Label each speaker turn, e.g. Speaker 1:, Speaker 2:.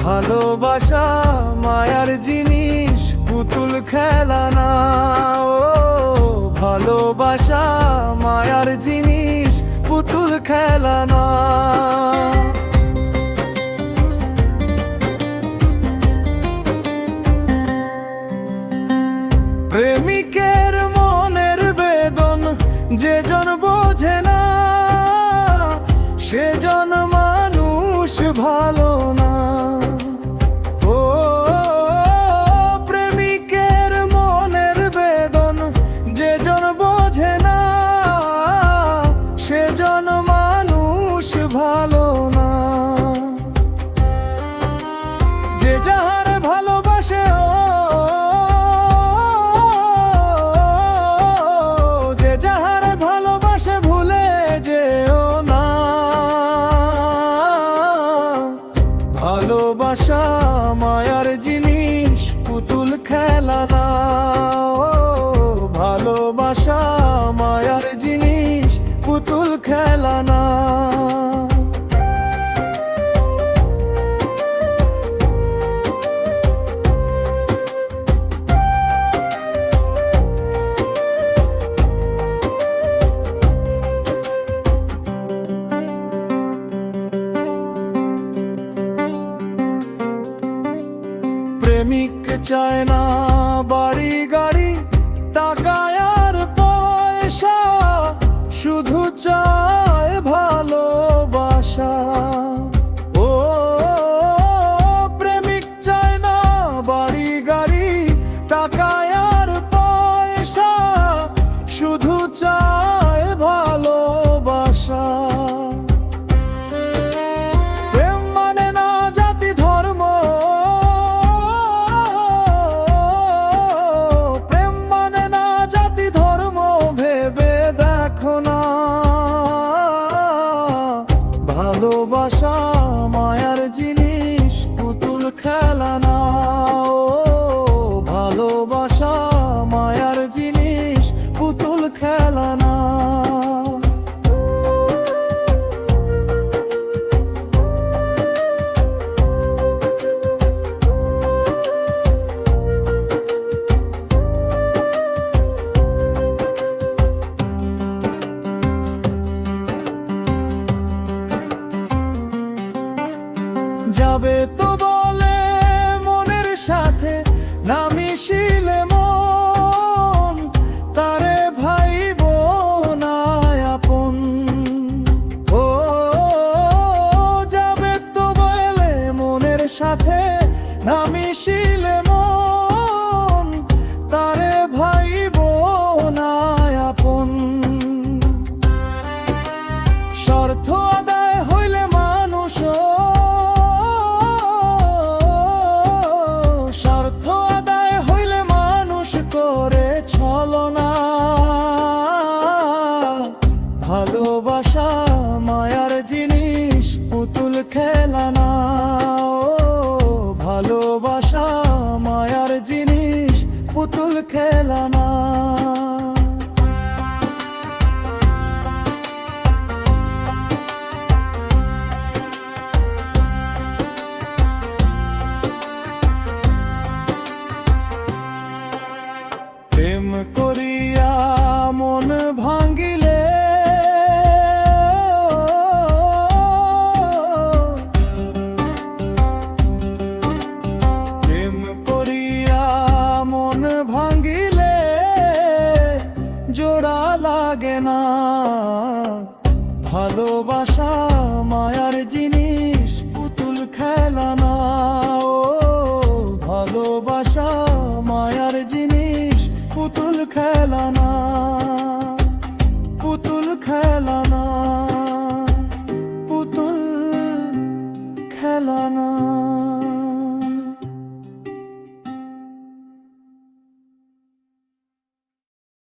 Speaker 1: ভালোবাসা মায়ার জিনিস, পুতুল খেলা না। ও ভালোবাসা মায়ার জিনিস, পুতুল খেলা না। প্রেমিকের মনের বেদন যে জন বোঝে না, সেজন মানুষ ভালো না। ও প্রেমিকের মনের বেদন যে জন বোঝে না, সেজন মানুষ ভালো না। যে যাহার ভালোবাসে ভালোবাসা মায়ার জিনিস, পুতুল খেলা না। ও ভালোবাসা মায়ার জিনিস, পুতুল খেলা না। প্রেমিক চায় না বাড়ি গাড়ি, টাকা আর পয়সা, শুধু চায় ভালোবাসা। ও প্রেমিক চায় না বাড়ি গাড়ি, টাকা আর পয়সা, শুধু চায় ভালোবাসা। প্রেম মানে না জাতি ধর্ম, ভালোবাসা মায়ার জিনিস, পুতুল খেলা না। ও ভালোবাসা মায়ার জিনিস, পুতুল খেলা না। যাবে তো বলে মনের সাথে, না মিশিলে মন, তারে ভাইব না আপন। ও যাবে তো বলে মনের সাথে, না মিশিলে মন, তারে ভাইব না আপন। স্বার্থ আদায় হইলে মানুষ, ভালোবাসা মায়ার জিনিস, পুতুল খেলা না। ও ভালোবাসা মায়ার জিনিস, পুতুল খেলা না। প্রেম করিয়া মন ভাঙ্গিলে, প্রেম করিয়া মন ভাঙ্গিলে জোড়া লাগে না। ভালোবাসা মায়ার জিনিস, পুতুল খেলা না। ও ভালোবাসা মায়ার জিনিস, পুতুল খেলা না।